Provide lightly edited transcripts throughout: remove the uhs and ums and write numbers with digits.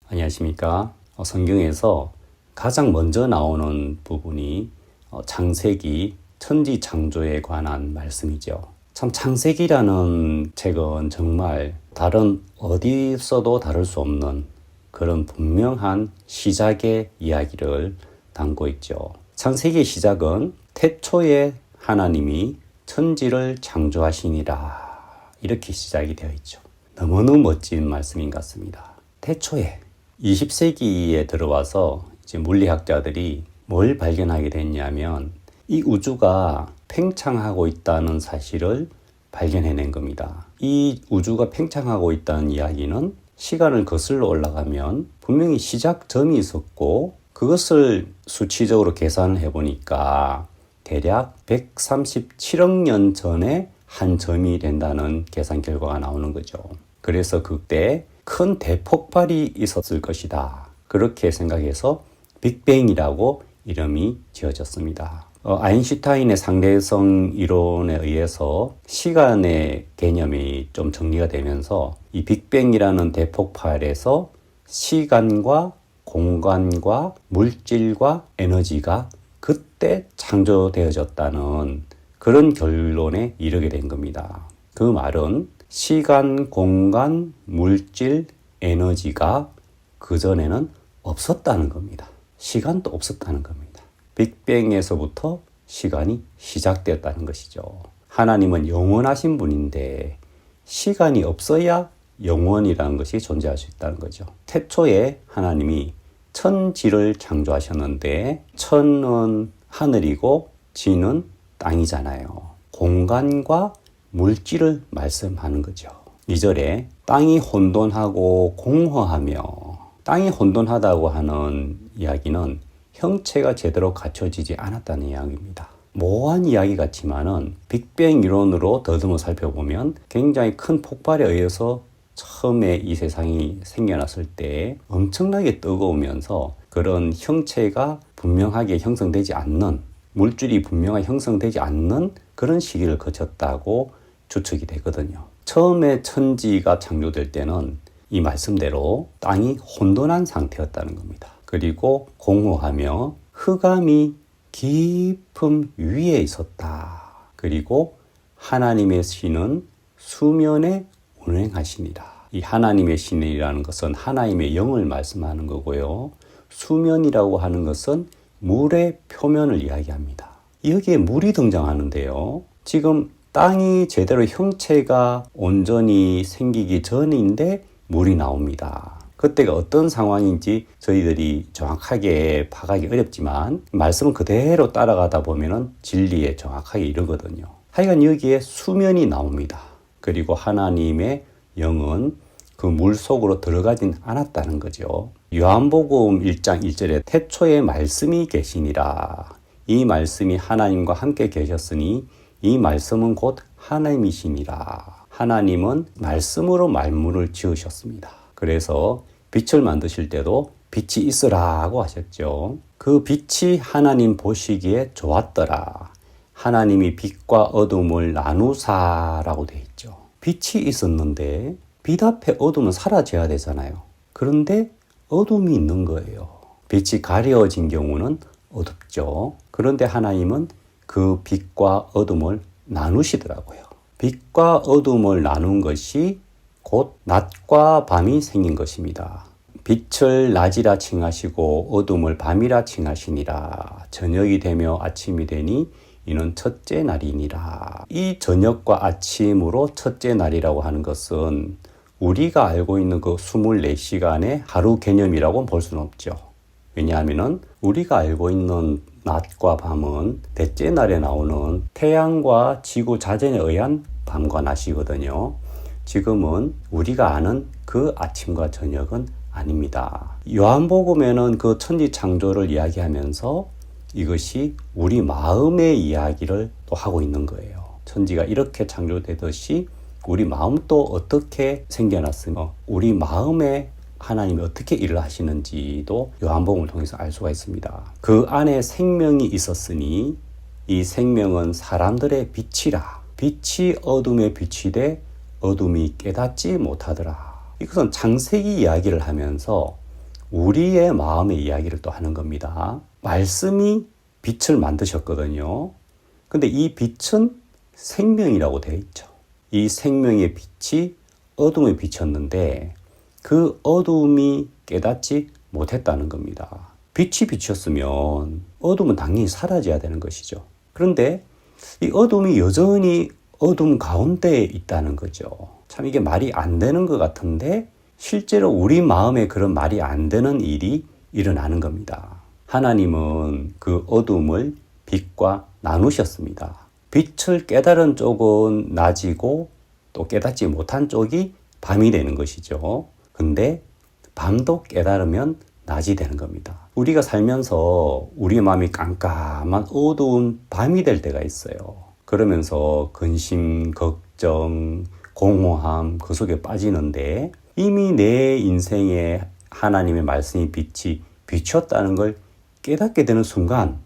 안녕하십니까. 성경에서 가장 먼저 나오는 부분이 창세기 천지창조에 관한 말씀이죠. 참 창세기라는 책은 정말 다른 어디서도 다룰 수 없는 그런 분명한 시작의 이야기를 담고 있죠. 창세기의 시작은 태초에 하나님이 천지를 창조하시니라 이렇게 시작이 되어 있죠. 너무너무 멋진 말씀인 것 같습니다. 태초에 20세기에 들어와서 이제 물리학자들이 뭘 발견하게 됐냐면 이 우주가 팽창하고 있다는 사실을 발견해낸 겁니다. 이 우주가 팽창하고 있다는 이야기는 시간을 거슬러 올라가면 분명히 시작점이 있었고 그것을 수치적으로 계산을 해보니까 대략 137억 년 전에 한 점이 된다는 계산 결과가 나오는 거죠. 그래서 그때 큰 대폭발이 있었을 것이다. 그렇게 생각해서 빅뱅이라고 이름이 지어졌습니다. 아인슈타인의 상대성 이론에 의해서 시간의 개념이 좀 정리가 되면서 이 빅뱅이라는 대폭발에서 시간과 공간과 물질과 에너지가 그때 창조되어졌다는 그런 결론에 이르게 된 겁니다. 그 말은 시간, 공간, 물질, 에너지가 그전에는 없었다는 겁니다. 시간도 없었다는 겁니다. 빅뱅에서부터 시간이 시작되었다는 것이죠. 하나님은 영원하신 분인데 시간이 없어야 영원이라는 것이 존재할 수 있다는 거죠. 태초에 하나님이 천지를 창조하셨는데 천은 하늘이고 지는 땅이잖아요. 공간과 물질을 말씀하는 거죠. 2절에 땅이 혼돈하고 공허하며, 땅이 혼돈하다고 하는 이야기는 형체가 제대로 갖춰지지 않았다는 이야기입니다. 모호한 이야기 같지만은 빅뱅 이론으로 더듬어 살펴보면 굉장히 큰 폭발에 의해서 처음에 이 세상이 생겨났을 때 엄청나게 뜨거우면서 그런 형체가 분명하게 형성되지 않는, 물질이 분명하게 형성되지 않는 그런 시기를 거쳤다고 추측이 되거든요. 처음에 천지가 창조될 때는 이 말씀대로 땅이 혼돈한 상태였다는 겁니다. 그리고 공허하며 흑암이 깊음 위에 있었다. 그리고 하나님의 신은 수면에 운행하시니라. 이 하나님의 신이라는 것은 하나님의 영을 말씀하는 거고요. 수면이라고 하는 것은 물의 표면을 이야기합니다. 여기에 물이 등장하는데요. 지금 땅이 제대로 형체가 온전히 생기기 전인데 물이 나옵니다. 그때가 어떤 상황인지 저희들이 정확하게 파악하기 어렵지만 말씀은 그대로 따라가다 보면 진리에 정확하게 이르거든요. 하여간 여기에 수면이 나옵니다. 그리고 하나님의 영은 그 물 속으로 들어가진 않았다는 거죠. 요한복음 1장 1절에 태초에 말씀이 계시니라. 이 말씀이 하나님과 함께 계셨으니 이 말씀은 곧 하나님이시니라. 하나님은 말씀으로 만물을 지으셨습니다. 그래서 빛을 만드실 때도 빛이 있으라고 하셨죠. 그 빛이 하나님 보시기에 좋았더라. 하나님이 빛과 어둠을 나누사라고 되어 있죠. 빛이 있었는데 빛 앞에 어둠은 사라져야 되잖아요. 그런데 어둠이 있는 거예요. 빛이 가려진 경우는 어둡죠. 그런데 하나님은 그 빛과 어둠을 나누시더라고요. 빛과 어둠을 나눈 것이 곧 낮과 밤이 생긴 것입니다. 빛을 낮이라 칭하시고 어둠을 밤이라 칭하시니라. 저녁이 되며 아침이 되니 이는 첫째 날이니라. 이 저녁과 아침으로 첫째 날이라고 하는 것은 우리가 알고 있는 그 24시간의 하루 개념이라고 볼 수는 없죠. 왜냐하면 우리가 알고 있는 낮과 밤은 넷째 날에 나오는 태양과 지구 자전에 의한 밤과 낮이거든요. 지금은 우리가 아는 그 아침과 저녁은 아닙니다. 요한복음에는 그 천지 창조를 이야기하면서 이것이 우리 마음의 이야기를 또 하고 있는 거예요. 천지가 이렇게 창조되듯이 우리 마음도 어떻게 생겨났으며 우리 마음에 하나님이 어떻게 일을 하시는지도 요한복음을 통해서 알 수가 있습니다. 그 안에 생명이 있었으니 이 생명은 사람들의 빛이라. 빛이 어둠에 비치되 어둠이 깨닫지 못하더라. 이것은 창세기 이야기를 하면서 우리의 마음의 이야기를 또 하는 겁니다. 말씀이 빛을 만드셨거든요. 근데 이 빛은 생명이라고 되어 있죠. 이 생명의 빛이 어둠에 비쳤는데 그 어둠이 깨닫지 못했다는 겁니다. 빛이 비쳤으면 어둠은 당연히 사라져야 되는 것이죠. 그런데 이 어둠이 여전히 어둠 가운데에 있다는 거죠. 참 이게 말이 안 되는 것 같은데 실제로 우리 마음에 그런 말이 안 되는 일이 일어나는 겁니다. 하나님은 그 어둠을 빛과 나누셨습니다. 빛을 깨달은 쪽은 낮이고 또 깨닫지 못한 쪽이 밤이 되는 것이죠. 근데 밤도 깨달으면 낮이 되는 겁니다. 우리가 살면서 우리 마음이 깜깜한 어두운 밤이 될 때가 있어요. 그러면서 근심, 걱정, 공허함 그 속에 빠지는데 이미 내 인생에 하나님의 말씀이 빛이 비쳤다는 걸 깨닫게 되는 순간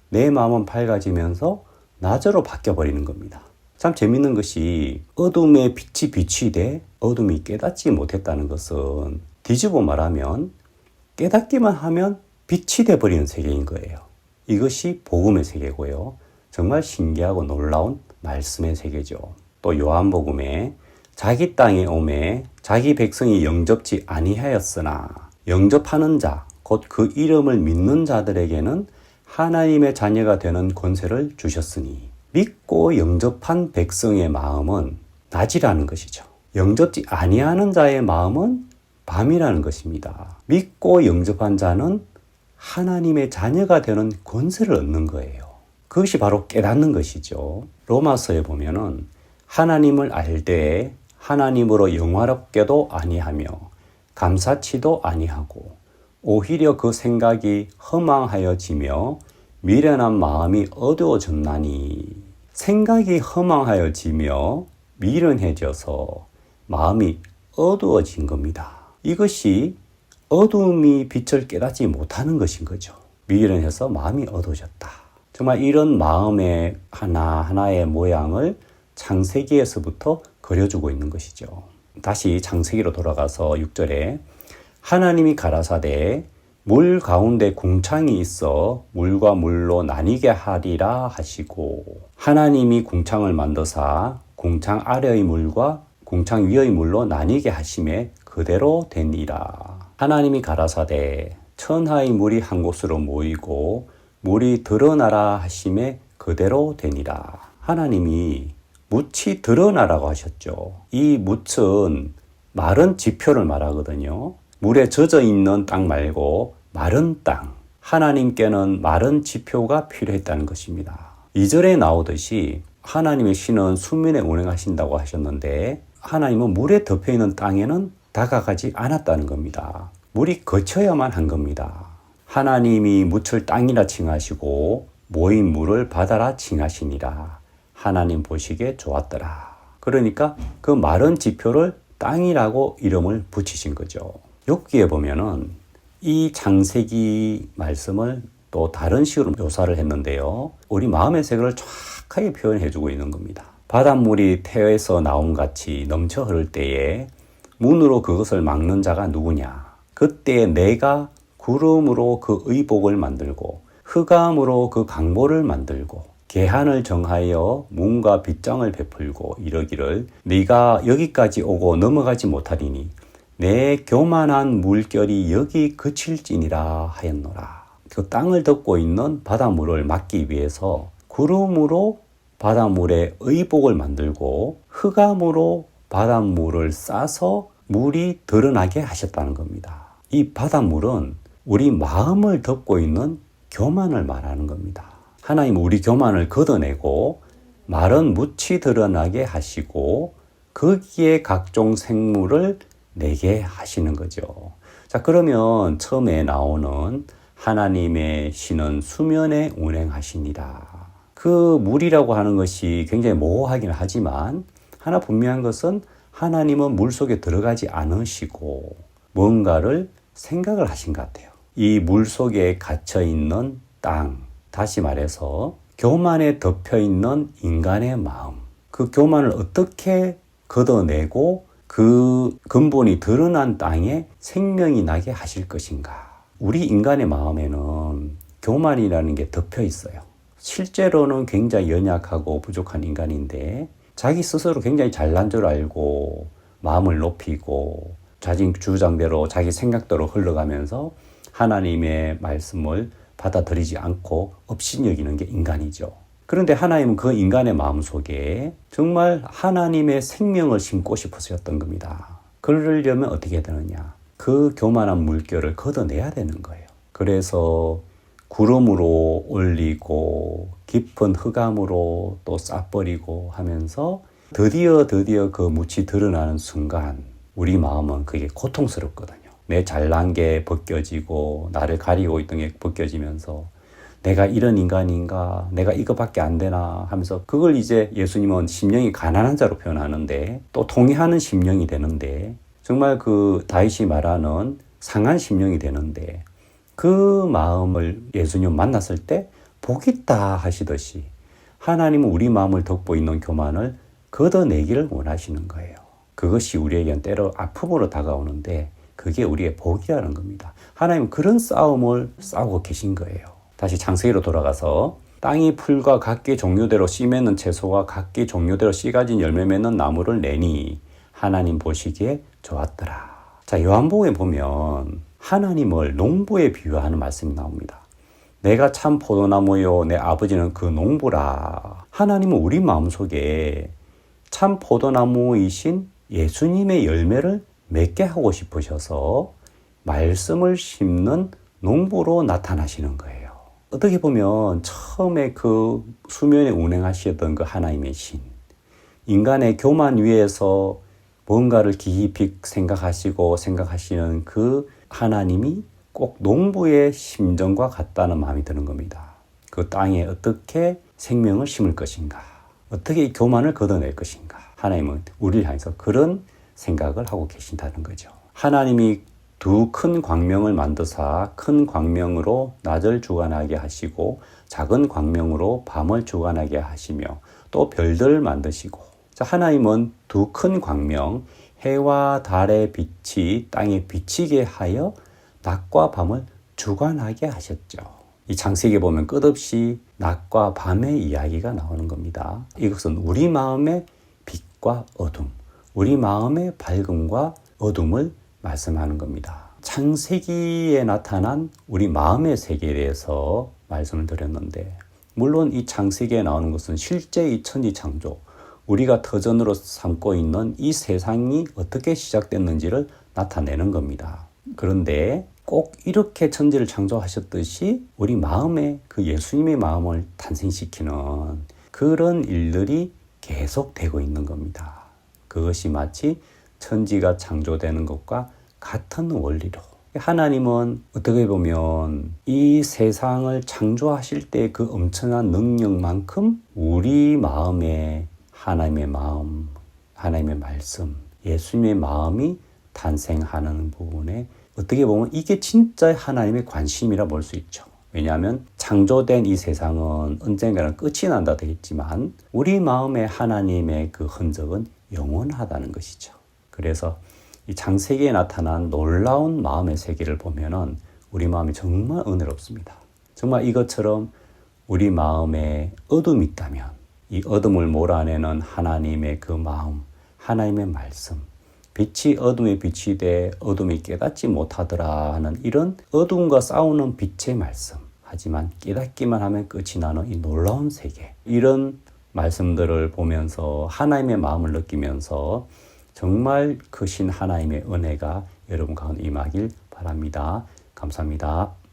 내 마음은 밝아지면서 낮으로 바뀌어버리는 겁니다. 참 재밌는 것이 어둠에 빛이 비치되 어둠이 깨닫지 못했다는 것은 뒤집어 말하면 깨닫기만 하면 빛이 돼버리는 세계인 거예요. 이것이 복음의 세계고요. 정말 신기하고 놀라운 말씀의 세계죠. 또 요한복음에 자기 땅에 오매 자기 백성이 영접지 아니하였으나 영접하는 자, 곧 그 이름을 믿는 자들에게는 하나님의 자녀가 되는 권세를 주셨으니 믿고 영접한 백성의 마음은 낮이라는 것이죠. 영접지 아니하는 자의 마음은 밤이라는 것입니다. 믿고 영접한 자는 하나님의 자녀가 되는 권세를 얻는 거예요. 그것이 바로 깨닫는 것이죠. 로마서에 보면은 하나님을 알 때에 하나님으로 영화롭게도 아니하며 감사치도 아니하고 오히려 그 생각이 허망하여지며 미련한 마음이 어두워졌나니 생각이 허망하여지며 미련해져서 마음이 어두워진 겁니다. 이것이 어둠이 빛을 깨닫지 못하는 것인 거죠. 미련해서 마음이 어두워졌다. 정말 이런 마음의 하나하나의 모양을 창세기에서부터 그려주고 있는 것이죠. 다시 창세기로 돌아가서 6절에 하나님이 가라사대 물 가운데 궁창이 있어 물과 물로 나뉘게 하리라 하시고 하나님이 궁창을 만드사 궁창 아래의 물과 궁창 위의 물로 나뉘게 하심에 그대로 되니라. 하나님이 가라사대 천하의 물이 한 곳으로 모이고 물이 드러나라 하심에 그대로 되니라. 하나님이 묻이 드러나라고 하셨죠. 이 묻은 마른 지표를 말하거든요. 물에 젖어 있는 땅 말고 마른 땅. 하나님께는 마른 지표가 필요했다는 것입니다. 2절에 나오듯이 하나님의 신은 수면에 운행하신다고 하셨는데 하나님은 물에 덮여있는 땅에는 다가가지 않았다는 겁니다. 물이 거쳐야만 한 겁니다. 하나님이 묻을 땅이라 칭하시고 모인 물을 바다라 칭하시니라. 하나님 보시기에 좋았더라. 그러니까 그 마른 지표를 땅이라고 이름을 붙이신 거죠. 욥기에 보면은 이 창세기 말씀을 또 다른 식으로 묘사를 했는데요. 우리 마음의 세계를 정확하게 표현해주고 있는 겁니다. 바닷물이 태에서 나온 같이 넘쳐 흐를 때에 문으로 그것을 막는 자가 누구냐? 그때 내가 구름으로 그 의복을 만들고 흑암으로 그 강보를 만들고 계한을 정하여 문과 빗장을 베풀고 이러기를 네가 여기까지 오고 넘어가지 못하리니 내 교만한 물결이 여기 그칠지니라 하였노라. 그 땅을 덮고 있는 바닷물을 막기 위해서 구름으로 바닷물에 의복을 만들고 흑암으로 바닷물을 싸서 물이 드러나게 하셨다는 겁니다. 이 바닷물은 우리 마음을 덮고 있는 교만을 말하는 겁니다. 하나님은 우리 교만을 걷어내고 마른 묻이 드러나게 하시고 거기에 각종 생물을 내게 하시는 거죠. 자, 그러면 처음에 나오는 하나님의 신은 수면에 운행하시니라. 그 물이라고 하는 것이 굉장히 모호하긴 하지만 하나 분명한 것은 하나님은 물속에 들어가지 않으시고 뭔가를 생각을 하신 것 같아요. 이 물속에 갇혀있는 땅, 다시 말해서 교만에 덮여있는 인간의 마음, 그 교만을 어떻게 걷어내고 그 근본이 드러난 땅에 생명이 나게 하실 것인가? 우리 인간의 마음에는 교만이라는 게 덮여 있어요. 실제로는 굉장히 연약하고 부족한 인간인데 자기 스스로 굉장히 잘난 줄 알고 마음을 높이고 자진주장대로 자기 생각대로 흘러가면서 하나님의 말씀을 받아들이지 않고 업신여기는 게 인간이죠. 그런데 하나님은 그 인간의 마음속에 정말 하나님의 생명을 심고 싶으셨던 겁니다. 그러려면 어떻게 되느냐? 그 교만한 물결을 걷어내야 되는 거예요. 그래서 구름으로 올리고 깊은 흑암으로 또 싸버리고 하면서 드디어 그 묻이 드러나는 순간 우리 마음은 그게 고통스럽거든요. 내 잘난 게 벗겨지고 나를 가리고 있던 게 벗겨지면서 내가 이런 인간인가? 내가 이거밖에 안 되나? 하면서 그걸 이제 예수님은 심령이 가난한 자로 표현하는데 또 통회하는 심령이 되는데 정말 그 다윗이 말하는 상한 심령이 되는데 그 마음을 예수님 만났을 때 복이 있다 하시듯이 하나님은 우리 마음을 덮고 있는 교만을 걷어내기를 원하시는 거예요. 그것이 우리에겐 때로 아픔으로 다가오는데 그게 우리의 복이라는 겁니다. 하나님은 그런 싸움을 싸우고 계신 거예요. 다시 창세기로 돌아가서 땅이 풀과 각기 종류대로 씨 맺는 채소와 각기 종류대로 씨 가진 열매 맺는 나무를 내니 하나님 보시기에 좋았더라. 자, 요한복음에 보면 하나님을 농부에 비유하는 말씀이 나옵니다. 내가 참 포도나무요 내 아버지는 그 농부라. 하나님은 우리 마음속에 참 포도나무이신 예수님의 열매를 맺게 하고 싶으셔서 말씀을 심는 농부로 나타나시는 거예요. 어떻게 보면 처음에 그 수면에 운행하시던 그 하나님의 신, 인간의 교만 위에서 뭔가를 깊이 생각하시는 그 하나님이 꼭 농부의 심정과 같다는 마음이 드는 겁니다. 그 땅에 어떻게 생명을 심을 것인가, 어떻게 이 교만을 걷어낼 것인가. 하나님은 우리를 향해서 그런 생각을 하고 계신다는 거죠. 하나님이 두 큰 광명을 만드사 큰 광명으로 낮을 주관하게 하시고 작은 광명으로 밤을 주관하게 하시며 또 별들을 만드시고, 자, 하나님은 두 큰 광명 해와 달의 빛이 땅에 비치게 하여 낮과 밤을 주관하게 하셨죠. 이 창세기에 보면 끝없이 낮과 밤의 이야기가 나오는 겁니다. 이것은 우리 마음의 빛과 어둠, 우리 마음의 밝음과 어둠을 말씀하는 겁니다. 창세기에 나타난 우리 마음의 세계에 대해서 말씀을 드렸는데, 물론 이 창세기에 나오는 것은 실제 이 천지창조, 우리가 터전으로 삼고 있는 이 세상이 어떻게 시작됐는지를 나타내는 겁니다. 그런데 꼭 이렇게 천지를 창조하셨듯이 우리 마음에 그 예수님의 마음을 탄생시키는 그런 일들이 계속되고 있는 겁니다. 그것이 마치 천지가 창조되는 것과 같은 원리로, 하나님은 어떻게 보면 이 세상을 창조하실 때 그 엄청난 능력만큼 우리 마음에 하나님의 마음, 하나님의 말씀, 예수님의 마음이 탄생하는 부분에 어떻게 보면 이게 진짜 하나님의 관심이라 볼 수 있죠. 왜냐하면 창조된 이 세상은 언젠가는 끝이 난다 되겠지만 우리 마음에 하나님의 그 흔적은 영원하다는 것이죠. 그래서 이 창세기에 나타난 놀라운 마음의 세계를 보면은 우리 마음이 정말 은혜롭습니다. 정말 이것처럼 우리 마음에 어둠이 있다면 이 어둠을 몰아내는 하나님의 그 마음, 하나님의 말씀, 빛이 어둠에 비치되 어둠이 깨닫지 못하더라 하는 이런 어둠과 싸우는 빛의 말씀, 하지만 깨닫기만 하면 끝이 나는 이 놀라운 세계, 이런 말씀들을 보면서 하나님의 마음을 느끼면서 정말 크신 하나님의 은혜가 여러분 가운데 임하길 바랍니다. 감사합니다.